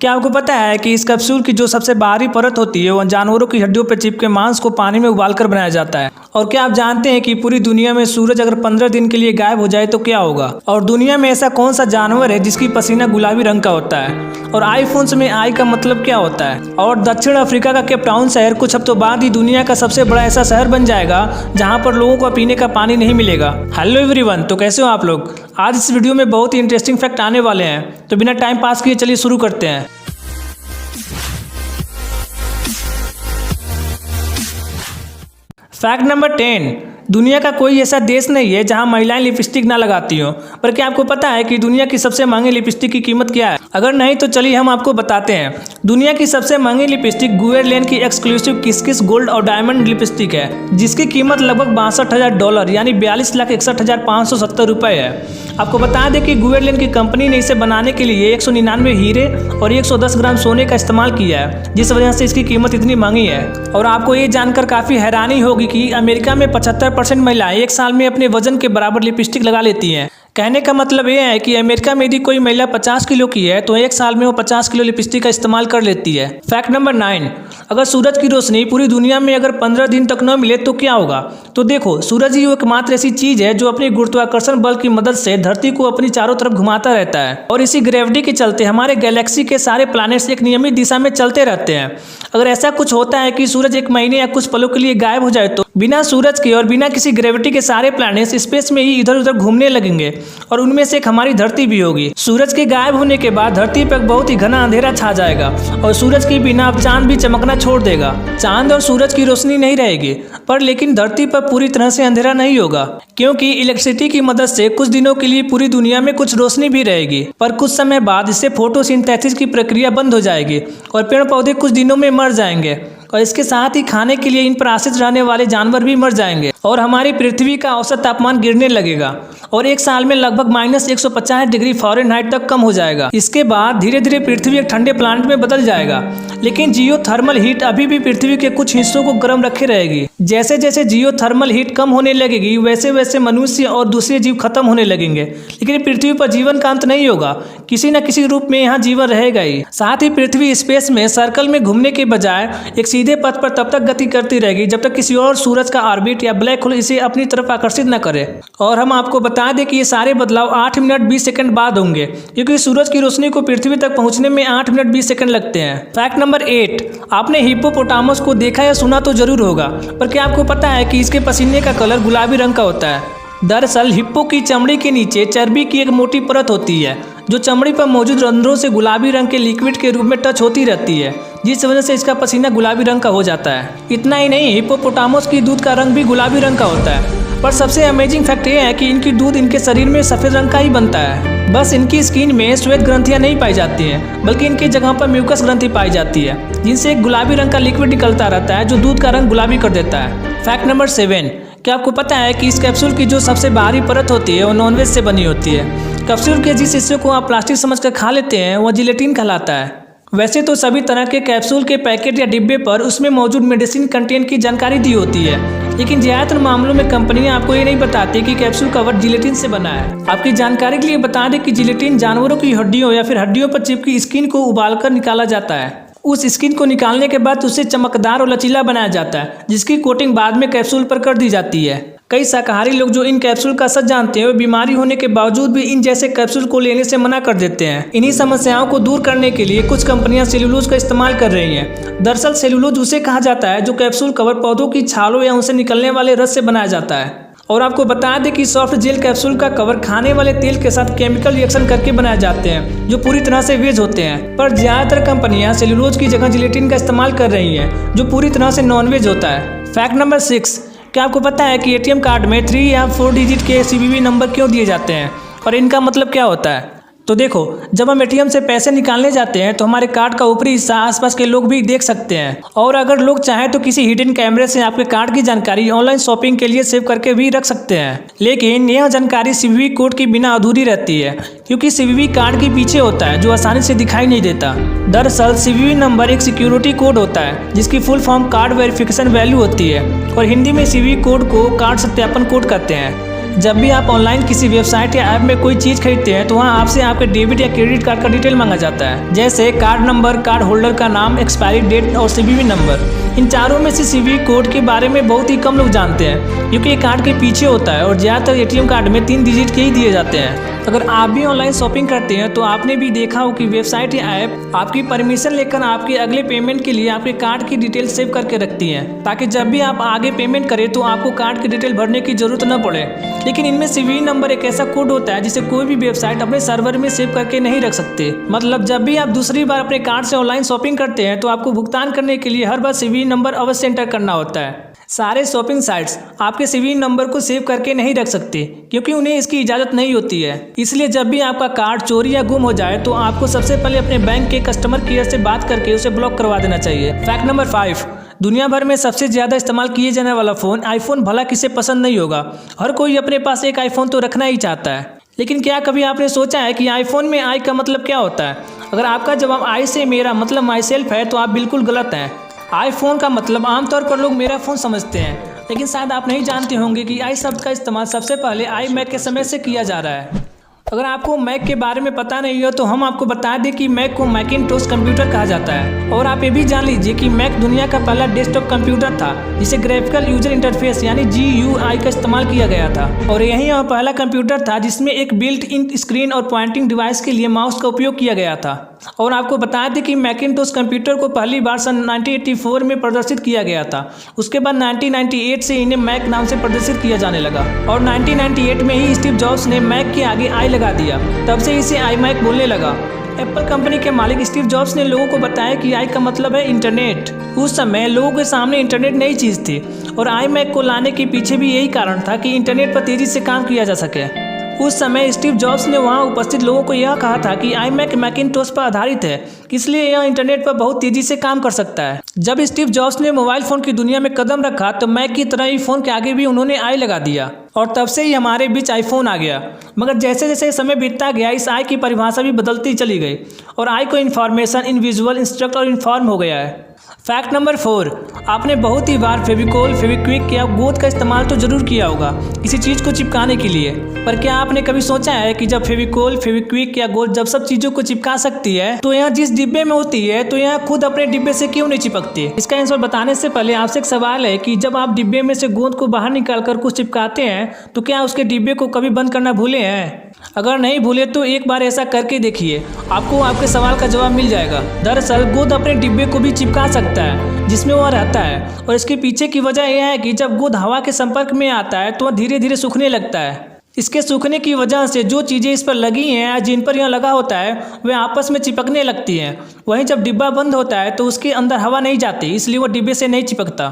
क्या आपको पता है कि इस कैप्सूल की जो सबसे बाहरी परत होती है वह जानवरों की हड्डियों पर चिपके मांस को पानी में उबालकर बनाया जाता है। और क्या आप जानते हैं कि पूरी दुनिया में सूरज अगर 15 दिन के लिए गायब हो जाए तो क्या होगा? और दुनिया में ऐसा कौन सा जानवर है जिसकी पसीना गुलाबी रंग का होता है? और आईफोन्स में आई का मतलब क्या होता है? और दक्षिण अफ्रीका का केप टाउन शहर कुछ हफ्तों बाद ही दुनिया का सबसे बड़ा ऐसा शहर बन जाएगा जहाँ पर लोगों को पीने का पानी नहीं मिलेगा। हेलो एवरीवन, तो कैसे हो आप लोग? आज इस वीडियो में बहुत ही इंटरेस्टिंग फैक्ट आने वाले हैं, तो बिना टाइम पास किए चलिए शुरू करते हैं। फैक्ट नंबर 10, दुनिया का कोई ऐसा देश नहीं है जहां महिलाएं लिपस्टिक ना लगाती हो। पर क्या आपको पता है कि दुनिया की सबसे महंगी लिपस्टिक की कीमत क्या है? अगर नहीं तो चलिए हम आपको बताते हैं। दुनिया की सबसे महंगी लिपस्टिक गुएरलैंड की एक्सक्लूसिव किस किस गोल्ड और डायमंड लिपस्टिक है, जिसकी कीमत लगभग $62,000 यानी 42,61,570 रुपये है। आपको बता दें कि गुएरलैंड की कंपनी ने इसे बनाने के लिए 199 हीरे और 110 ग्राम सोने का इस्तेमाल किया है, जिस वजह से इसकी कीमत इतनी महंगी है। और आपको ये जानकर काफ़ी हैरानी होगी कि अमेरिका में 75% महिलाएं एक साल में अपने वजन के बराबर लिपस्टिक लगा लेती हैं। कहने का मतलब ये है कि अमेरिका में यदि कोई महिला 50 किलो की है तो एक साल में वो 50 किलो लिपस्टिक का इस्तेमाल कर लेती है। फैक्ट नंबर 9, अगर सूरज की रोशनी पूरी दुनिया में अगर 15 दिन तक न मिले तो क्या होगा? तो देखो, सूरज ही एकमात्र ऐसी चीज है जो अपनी गुरुत्वाकर्षण बल की मदद से धरती को अपनी चारों तरफ घुमाता रहता है, और इसी ग्रेविटी के चलते हमारे गैलेक्सी के सारे प्लैनेट्स एक नियमित दिशा में चलते रहते हैं। अगर ऐसा कुछ होता है कि सूरज एक महीने या कुछ पलों के लिए गायब हो जाए तो बिना सूरज के और बिना किसी ग्रेविटी के सारे प्लैनेट्स स्पेस में ही इधर उधर घूमने लगेंगे, और उनमें से एक हमारी धरती भी होगी। सूरज के गायब होने के बाद धरती पर बहुत ही घना अंधेरा छा जाएगा, और सूरज के बिना अब चांद भी चमकना छोड़ देगा। चांद और सूरज की रोशनी नहीं रहेगी, पर लेकिन धरती पर पूरी तरह से अंधेरा नहीं होगा, क्योंकि इलेक्ट्रिसिटी की मदद से कुछ दिनों के लिए पूरी दुनिया में कुछ रोशनी भी रहेगी। पर कुछ समय बाद इससे फोटोसिंथेसिस की प्रक्रिया बंद हो जाएगी और पेड़ पौधे कुछ दिनों में मर जाएंगे, और इसके साथ ही खाने के लिए इन पर आश्रित रहने वाले जानवर भी मर जाएंगे, और हमारी पृथ्वी का औसत तापमान गिरने लगेगा और एक साल में लगभग -150 डिग्री फ़ारेनहाइट तक कम हो जाएगा। इसके बाद धीरे धीरे पृथ्वी एक ठंडे प्लांट में बदल जाएगा, लेकिन जियोथर्मल हीट अभी भी पृथ्वी के कुछ हिस्सों को गर्म रखे रहेगी। जैसे जैसे जियोथर्मल हीट कम होने लगेगी वैसे वैसे मनुष्य और दूसरे जीव खत्म होने लगेंगे, लेकिन पृथ्वी पर जीवन का अंत नहीं होगा। किसी न किसी रूप में यहाँ जीवन रहेगा ही। साथ ही पृथ्वी स्पेस में सर्कल में घूमने के बजाय एक सीधे पथ पर तब तक गति करती रहेगी जब तक किसी और सूरज का ऑर्बिट या ब्लैक होल इसे अपनी तरफ आकर्षित न करे। और हम आपको बता दें कि ये सारे बदलाव 8 मिनट 20 सेकंड बाद होंगे, क्योंकि सूरज की रोशनी को पृथ्वी तक पहुंचने में 8 मिनट 20 सेकंड लगते हैं। फैक्ट नंबर 8, आपने हिप्पोपोटामस को देखा या सुना तो जरूर होगा, पर क्या आपको पता है कि इसके पसीने का कलर गुलाबी रंग का होता है? दरअसल हिप्पो की चमड़ी के नीचे चर्बी की एक मोटी परत होती है जो चमड़ी पर मौजूद रंध्रों से गुलाबी रंग के लिक्विड के रूप में टच होती रहती है, जिस वजह से इसका पसीना गुलाबी रंग का हो जाता है। इतना ही नहीं, हिप्पोपोटामस की दूध का रंग भी गुलाबी रंग का होता है। पर सबसे अमेजिंग फैक्ट ये है कि इनकी दूध इनके शरीर में सफ़ेद रंग का ही बनता है। बस इनकी स्किन में श्वेत ग्रंथियां नहीं पाई जाती हैं, बल्कि इनकी जगह पर म्यूकस ग्रंथि पाई जाती है, जिनसे एक गुलाबी रंग का लिक्विड निकलता रहता है जो दूध का रंग गुलाबी कर देता है। फैक्ट नंबर 7, क्या आपको पता है कि इस कैप्सूल की जो सबसे बाहरी परत होती है वो नॉनवेज से बनी होती है? कैप्सूल के जिस हिस्से को आप प्लास्टिक समझकर खा लेते हैं वह जिलेटिन कहलाता है। वैसे तो सभी तरह के कैप्सूल के पैकेट या डिब्बे पर उसमें मौजूद मेडिसिन कंटेंट की जानकारी दी होती है, लेकिन ज़्यादातर मामलों में कंपनियां आपको ये नहीं बताती कि कैप्सूल कवर जिलेटिन से बना है। आपकी जानकारी के लिए बता दें कि जिलेटिन जानवरों की हड्डियों या फिर हड्डियों पर चिपकी स्किन को उबालकर निकाला जाता है। उस स्किन को निकालने के बाद उसे चमकदार और लचीला बनाया जाता है, जिसकी कोटिंग बाद में कैप्सूल पर कर दी जाती है। कई शाकाहारी लोग जो इन कैप्सूल का सच जानते हैं वे बीमारी होने के बावजूद भी इन जैसे कैप्सूल को लेने से मना कर देते हैं। इन्हीं समस्याओं को दूर करने के लिए कुछ कंपनियां सेलुलोज का इस्तेमाल कर रही हैं। दरअसल सेलुलोज उसे कहा जाता है जो कैप्सूल कवर पौधों की छालों या उनसे निकलने वाले रस से बनाया जाता है। और आपको बता दें कि सॉफ्ट जेल कैप्सूल का कवर खाने वाले तेल के साथ केमिकल रिएक्शन करके बनाए जाते हैं, जो पूरी तरह से वेज होते हैं। पर ज्यादातर कंपनियां सेलुलोज की जगह जिलेटिन का इस्तेमाल कर रही हैं, जो पूरी तरह से नॉन वेज होता है। फैक्ट नंबर 6, क्या आपको पता है कि एटीएम कार्ड में 3 या 4 डिजिट के CVV नंबर क्यों दिए जाते हैं और इनका मतलब क्या होता है? तो देखो, जब हम एटीएम से पैसे निकालने जाते हैं तो हमारे कार्ड का ऊपरी हिस्सा आसपास के लोग भी देख सकते हैं, और अगर लोग चाहें तो किसी हिडन कैमरे से आपके कार्ड की जानकारी ऑनलाइन शॉपिंग के लिए सेव करके भी रख सकते हैं। लेकिन यह जानकारी CVV कोड के बिना अधूरी रहती है, क्योंकि CVV कार्ड के पीछे होता है जो आसानी से दिखाई नहीं देता। दरअसल CVV नंबर एक सिक्योरिटी कोड होता है जिसकी full form card verification value होती है, और हिंदी में CVV कोड को कार्ड सत्यापन कोड कहते हैं। जब भी आप ऑनलाइन किसी वेबसाइट या ऐप में कोई चीज़ खरीदते हैं तो वहाँ आपसे आपके डेबिट या क्रेडिट कार्ड का डिटेल मांगा जाता है, जैसे कार्ड नंबर, कार्ड होल्डर का नाम, एक्सपायरी डेट और सीवीवी नंबर। इन चारों में से सीवीवी कोड के बारे में बहुत ही कम लोग जानते हैं, क्योंकि ये कार्ड के पीछे होता है और ज़्यादातर एटीएम कार्ड में 3 डिजिट के ही दिए जाते हैं। अगर आप भी ऑनलाइन शॉपिंग करते हैं तो आपने भी देखा हो कि वेबसाइट या ऐप आपकी परमिशन लेकर आपके अगले पेमेंट के लिए आपके कार्ड की डिटेल सेव करके रखती है, ताकि जब भी आप आगे पेमेंट करें तो आपको कार्ड की डिटेल भरने की जरूरत न पड़े। लेकिन इनमें सीवीवी नंबर एक ऐसा कोड होता है जिसे कोई भी वेबसाइट अपने सर्वर में सेव करके नहीं रख सकते। मतलब जब भी आप दूसरी बार अपने कार्ड से ऑनलाइन शॉपिंग करते हैं तो आपको भुगतान करने के लिए हर बार सीवीवी नंबर अवश्य एंटर करना होता है। सारे शॉपिंग साइट्स आपके सीवीवी नंबर को सेव करके नहीं रख सकते, क्योंकि उन्हें इसकी इजाज़त नहीं होती है। इसलिए जब भी आपका कार्ड चोरी या गुम हो जाए तो आपको सबसे पहले अपने बैंक के कस्टमर केयर से बात करके उसे ब्लॉक करवा देना चाहिए। फैक्ट नंबर 5, दुनिया भर में सबसे ज़्यादा इस्तेमाल किए जाने वाला फ़ोन आईफोन भला किसे पसंद नहीं होगा। हर कोई अपने पास एक आईफोन तो रखना ही चाहता है। लेकिन क्या कभी आपने सोचा है कि आईफोन में आई का मतलब क्या होता है? अगर आपका जवाब आई से मेरा मतलब माई सेल्फ है तो आप बिल्कुल गलत हैं। आईफोन का मतलब आमतौर पर लोग मेरा फ़ोन समझते हैं, लेकिन शायद आप नहीं जानते होंगे कि आई शब्द का इस्तेमाल सबसे पहले आई मैक के समय से किया जा रहा है। अगर आपको मैक के बारे में पता नहीं हो तो हम आपको बता दें कि मैक को मैकिनटोश कंप्यूटर कहा जाता है। और आप ये भी जान लीजिए कि मैक दुनिया का पहला डेस्कटॉप कंप्यूटर था जिसे ग्राफिकल यूजर इंटरफेस यानी GUI का इस्तेमाल किया गया था। और यही वह पहला कंप्यूटर था जिसमें एक बिल्ट इन स्क्रीन और पॉइंटिंग डिवाइस के लिए माउस का उपयोग किया गया था। और आपको बता दें कि मैकिनटोश कंप्यूटर को पहली बार सन 1984 में प्रदर्शित किया गया था। उसके बाद 1998 से इन्हें मैक नाम से प्रदर्शित किया जाने लगा और 1998 में ही स्टीव जॉब्स ने मैक के आगे आई लगा दिया। तब से इसे आई मैक बोलने लगा। एप्पल कंपनी के मालिक स्टीव जॉब्स ने लोगों को बताया कि आई का मतलब है इंटरनेट। उस समय लोगों के सामने इंटरनेट नई चीज़ थी और आई मैक को लाने के पीछे भी यही कारण था कि इंटरनेट पर तेज़ी से काम किया जा सके। उस समय स्टीव जॉब्स ने वहां उपस्थित लोगों को यह कहा था कि आई मैक मैकिनटोश पर आधारित है, इसलिए यह इंटरनेट पर बहुत तेजी से काम कर सकता है। जब स्टीव जॉब्स ने मोबाइल फ़ोन की दुनिया में कदम रखा तो मैक की तरह ही फ़ोन के आगे भी उन्होंने आई लगा दिया और तब से ही हमारे बीच आईफोन आ गया। मगर जैसे जैसे समय बीतता गया इस आई की परिभाषा भी बदलती चली गई और आई को इन्फॉर्मेशन, इनविजुअल, इंस्ट्रक्ट और इन्फॉर्म हो गया है। फैक्ट नंबर 4, आपने बहुत ही बार फेविकोल, फेविक्विक या गोंद का इस्तेमाल तो जरूर किया होगा किसी चीज़ को चिपकाने के लिए। पर क्या आपने कभी सोचा है कि जब फेविकोल, फेविक्विक या गोंद जब सब चीज़ों को चिपका सकती है तो यह जिस डिब्बे में होती है तो यह खुद अपने डिब्बे से क्यों नहीं चिपकती? इसका आंसर बताने से पहले आपसे एक सवाल है कि जब आप डिब्बे में से गोंद को बाहर निकालकर कुछ चिपकाते हैं तो क्या उसके डिब्बे को कभी बंद करना भूले हैं? अगर नहीं भूले तो एक बार ऐसा करके देखिए, आपको आपके सवाल का जवाब मिल जाएगा। दरअसल गोंद अपने डिब्बे को भी चिपका सकता है जिसमें वह रहता है और इसके पीछे की वजह यह है कि जब गोंद हवा के संपर्क में आता है तो वह धीरे धीरे सूखने लगता है। इसके सूखने की वजह से जो चीज़ें इस पर लगी हैं या जिन पर यह लगा होता है वे आपस में चिपकने लगती हैं। वहीं जब डिब्बा बंद होता है तो उसके अंदर हवा नहीं जाती, इसलिए वो डिब्बे से नहीं चिपकता।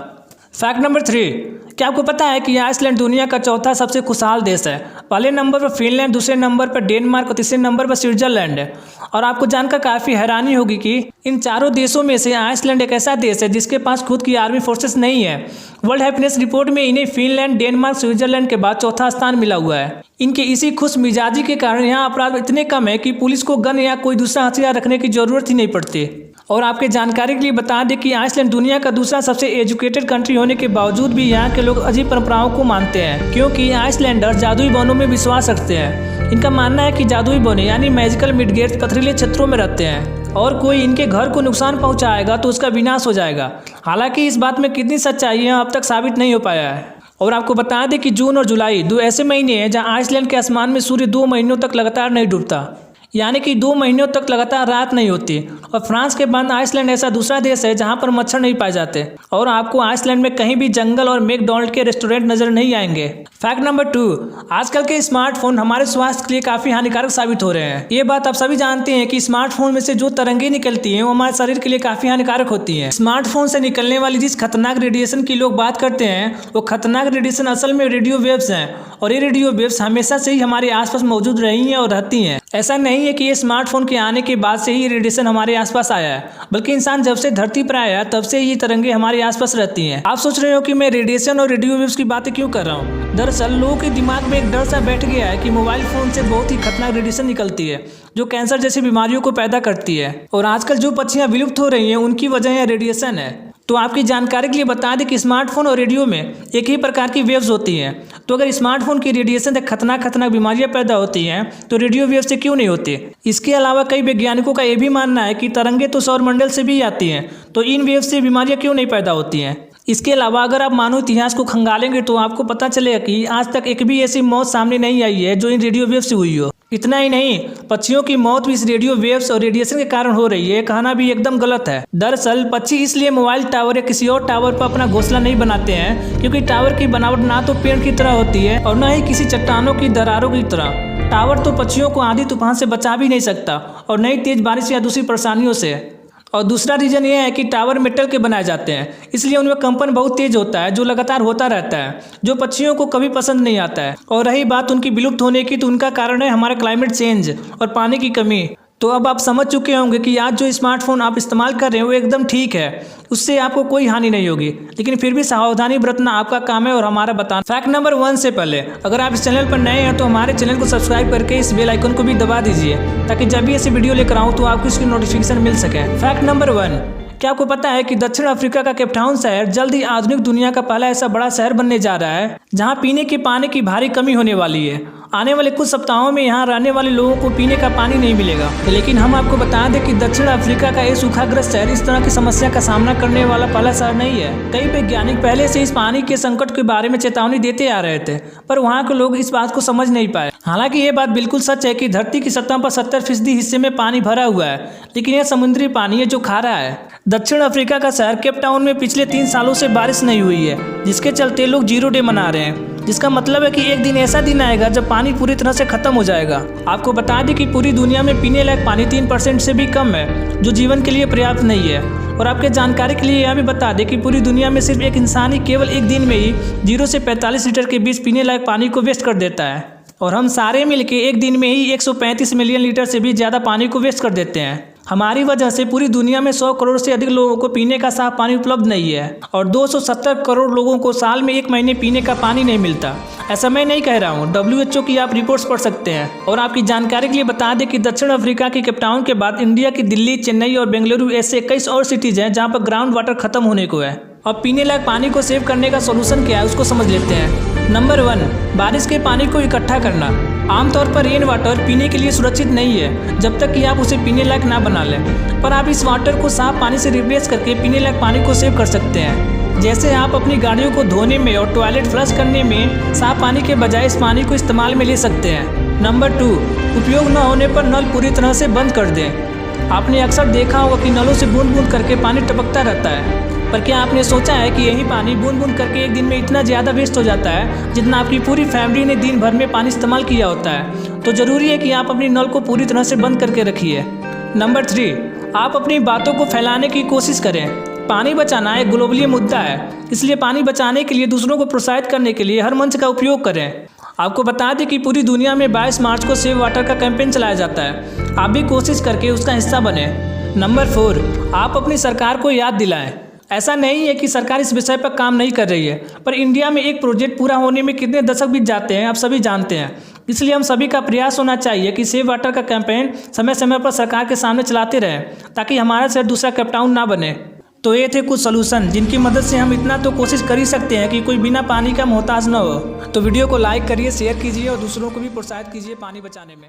फैक्ट नंबर 3, क्या आपको पता है कि आइसलैंड दुनिया का चौथा सबसे खुशहाल देश है? पहले नंबर पर फिनलैंड, दूसरे नंबर पर डेनमार्क और तीसरे नंबर पर स्विट्जरलैंड है। और आपको जानकर काफ़ी हैरानी होगी कि इन चारों देशों में से आइसलैंड एक ऐसा देश है जिसके पास खुद की आर्मी फोर्सेस नहीं है। वर्ल्ड हैप्पीनेस रिपोर्ट में इन्हें फिनलैंड, डेनमार्क, स्विट्जरलैंड के बाद चौथा स्थान मिला हुआ है। इनके इसी खुश मिजाजी के कारण यहाँ अपराध इतने कम है कि पुलिस को गन या कोई दूसरा हथियार रखने की जरूरत ही नहीं पड़ती। और आपके जानकारी के लिए बता दें कि आइसलैंड दुनिया का दूसरा सबसे एजुकेटेड कंट्री होने के बावजूद भी यहाँ के लोग अजीब परंपराओं को मानते हैं, क्योंकि आइसलैंडर जादुई बनों में विश्वास रखते हैं। इनका मानना है कि जादुई बने यानी मैजिकल मिडगेट्स पथरीले क्षेत्रों में रहते हैं और कोई इनके घर को नुकसान पहुँचाएगा तो उसका विनाश हो जाएगा। हालांकि इस बात में कितनी सच्चाई है अब तक साबित नहीं हो पाया है। और आपको बता दें कि जून और जुलाई 2 ऐसे महीने हैं जहाँ आइसलैंड के आसमान में सूर्य 2 महीनों तक लगातार नहीं डूबता, यानी कि 2 महीनों तक लगातार रात नहीं होती। और फ्रांस के बाद आइसलैंड ऐसा दूसरा देश है जहां पर मच्छर नहीं पाए जाते और आपको आइसलैंड में कहीं भी जंगल और मैकडॉनल्ड के रेस्टोरेंट नजर नहीं आएंगे। फैक्ट नंबर 2, आजकल के स्मार्टफोन हमारे स्वास्थ्य के लिए काफ़ी हानिकारक साबित हो रहे हैं। ये बात आप सभी जानते हैं कि स्मार्टफोन में से जो तरंगें निकलती हैं वो हमारे शरीर के लिए काफ़ी हानिकारक होती हैं। स्मार्टफोन से निकलने वाली जिस खतरनाक रेडिएशन की लोग बात करते हैं वो खतरनाक रेडिएशन असल में रेडियो वेव्स हैं और ये रेडियो वेव्स हमेशा से ही हमारे आसपास मौजूद रही हैं और रहती हैं। ऐसा नहीं है कि ये स्मार्टफोन के आने के बाद से ही रेडिएशन हमारे आसपास आया है, बल्कि इंसान जब से धरती पर आया तब से ये तरंगे हमारे आसपास रहती हैं। आप सोच रहे हो कि मैं रेडिएशन और रेडियो वेव्स की बातें क्यों कर रहा हूँ? दरअसल लोगों के दिमाग में एक डर सा बैठ गया है कि मोबाइल फोन से बहुत ही खतरनाक रेडिएशन निकलती है जो कैंसर जैसी बीमारियों को पैदा करती है और आजकल जो पक्षियाँ विलुप्त हो रही हैं उनकी वजह यह रेडिएशन है। तो आपकी जानकारी के लिए बता दें कि स्मार्टफोन और रेडियो में एक ही प्रकार की वेव्स होती हैं। तो अगर स्मार्टफोन की रेडिएशन से खतरनाक बीमारियां पैदा होती हैं तो रेडियो वेव से क्यों नहीं होती। इसके अलावा कई वैज्ञानिकों का यह भी मानना है कि तरंगे तो सौरमंडल से भी आती हैं, तो इन वेव से बीमारियां क्यों नहीं पैदा होती हैं। इसके अलावा अगर आप मानव इतिहास को खंगालेंगे तो आपको पता चलेगा कि आज तक एक भी ऐसी मौत सामने नहीं आई है जो इन रेडियो वेव से हुई हो। इतना ही नहीं, पक्षियों की मौत भी इस रेडियो वेव्स और रेडिएशन के कारण हो रही है, कहना भी एकदम गलत है। दरअसल पक्षी इसलिए मोबाइल टावर या किसी और टावर पर अपना घोंसला नहीं बनाते हैं क्योंकि टावर की बनावट ना तो पेड़ की तरह होती है और न ही किसी चट्टानों की दरारों की तरह। टावर तो पक्षियों को आंधी तूफान से बचा भी नहीं सकता और न ही तेज बारिश या दूसरी परेशानियों से। और दूसरा रीज़न ये है कि टावर मेटल के बनाए जाते हैं, इसलिए उनमें कंपन बहुत तेज होता है जो लगातार होता रहता है, जो पक्षियों को कभी पसंद नहीं आता है। और रही बात उनकी विलुप्त होने की, तो उनका कारण है हमारा क्लाइमेट चेंज और पानी की कमी। तो अब आप समझ चुके होंगे कि आज जो स्मार्टफोन आप इस्तेमाल कर रहे हैं वो एकदम ठीक है, उससे आपको कोई हानि नहीं होगी, लेकिन फिर भी सावधानी बरतना आपका काम है और हमारा बताना। फैक्ट नंबर 1 से पहले अगर आप इस चैनल पर नए हैं तो हमारे चैनल को सब्सक्राइब करके इस बेल आइकन को भी दबा दीजिए ताकि जब भी ऐसी वीडियो लेकर आऊँ तो आपको इसकी नोटिफिकेशन मिल सके। फैक्ट नंबर 1, क्या आपको पता है कि दक्षिण अफ्रीका का केपटाउन शहर जल्द ही आधुनिक दुनिया का पहला ऐसा बड़ा शहर बनने जा रहा है जहां पीने के पानी की भारी कमी होने वाली है। आने वाले कुछ सप्ताहों में यहां रहने वाले लोगों को पीने का पानी नहीं मिलेगा। लेकिन हम आपको बता दें कि दक्षिण अफ्रीका का ये सूखाग्रस्त शहर इस तरह की समस्या का सामना करने वाला पहला शहर नहीं है। कई वैज्ञानिक पहले से इस पानी के संकट के बारे में चेतावनी देते आ रहे थे, पर वहाँ के लोग इस बात को समझ नहीं पाए। हालांकि ये बात बिल्कुल सच है कि धरती की सतह पर 70% हिस्से में पानी भरा हुआ है, लेकिन यह समुद्री पानी है जो खारा है। दक्षिण अफ्रीका का शहर केप टाउन में पिछले 3 सालों से बारिश नहीं हुई है, जिसके चलते लोग 0 डे मना रहे हैं, जिसका मतलब है कि एक दिन ऐसा दिन आएगा जब पानी पूरी तरह से खत्म हो जाएगा। आपको बता दें कि पूरी दुनिया में पीने लायक पानी 3% से भी कम है, जो जीवन के लिए पर्याप्त नहीं है। और आपके जानकारी के लिए यह भी बता दें कि पूरी दुनिया में सिर्फ एक इंसान ही केवल एक दिन में ही 0 से 45 लीटर के बीच पीने लायक पानी को वेस्ट कर देता है, और हम सारे मिलके एक दिन में ही 135 मिलियन लीटर से भी ज़्यादा पानी को वेस्ट कर देते हैं। हमारी वजह से पूरी दुनिया में 100 करोड़ से अधिक लोगों को पीने का साफ पानी उपलब्ध नहीं है और 270 करोड़ लोगों को साल में 1 महीने पीने का पानी नहीं मिलता। ऐसा मैं नहीं कह रहा हूँ, WHO की आप रिपोर्ट्स पढ़ सकते हैं। और आपकी जानकारी के लिए बता दें कि दक्षिण अफ्रीका के केपटाउन के बाद इंडिया की दिल्ली, चेन्नई और बेंगलुरु ऐसे 21 और सिटीज़ हैं जहाँ पर ग्राउंड वाटर खत्म होने को है। और पीने लायक पानी को सेव करने का सोल्यूशन क्या है उसको समझ लेते हैं। नंबर 1, बारिश के पानी को इकट्ठा करना। आमतौर पर रेन वाटर पीने के लिए सुरक्षित नहीं है जब तक कि आप उसे पीने लायक ना बना लें, पर आप इस वाटर को साफ पानी से रिप्लेस करके पीने लायक पानी को सेव कर सकते हैं। जैसे आप अपनी गाड़ियों को धोने में और टॉयलेट फ्लश करने में साफ पानी के बजाय इस पानी को इस्तेमाल में ले सकते हैं। नंबर 2, उपयोग न होने पर नल पूरी तरह से बंद कर दें। आपने अक्सर देखा होगा कि नलों से बूंद बूंद करके पानी टपकता रहता है, पर क्या आपने सोचा है कि यही पानी बूंद बूंद करके एक दिन में इतना ज़्यादा वेस्ट हो जाता है जितना आपकी पूरी फैमिली ने दिन भर में पानी इस्तेमाल किया होता है। तो ज़रूरी है कि आप अपनी नल को पूरी तरह से बंद करके रखिए। नंबर 3, आप अपनी बातों को फैलाने की कोशिश करें। पानी बचाना एक ग्लोबली मुद्दा है, इसलिए पानी बचाने के लिए दूसरों को प्रोत्साहित करने के लिए हर मंच का उपयोग करें। आपको बता दें कि पूरी दुनिया में 22 मार्च को सेव वाटर का कैंपेन चलाया जाता है, आप भी कोशिश करके उसका हिस्सा बने। नंबर 4, आप अपनी सरकार को याद दिलाएं। ऐसा नहीं है कि सरकार इस विषय पर काम नहीं कर रही है, पर इंडिया में एक प्रोजेक्ट पूरा होने में कितने दशक बीत जाते हैं आप सभी जानते हैं। इसलिए हम सभी का प्रयास होना चाहिए कि सेव वाटर का कैंपेन समय समय पर सरकार के सामने चलाते रहें ताकि हमारा शहर दूसरा केपटाउन ना बने। तो ये थे कुछ सलूशन जिनकी मदद से हम इतना तो कोशिश कर ही सकते हैं कि कोई बिना पानी का मोहताज न हो। तो वीडियो को लाइक करिए, शेयर कीजिए और दूसरों को भी प्रोत्साहित कीजिए पानी बचाने में।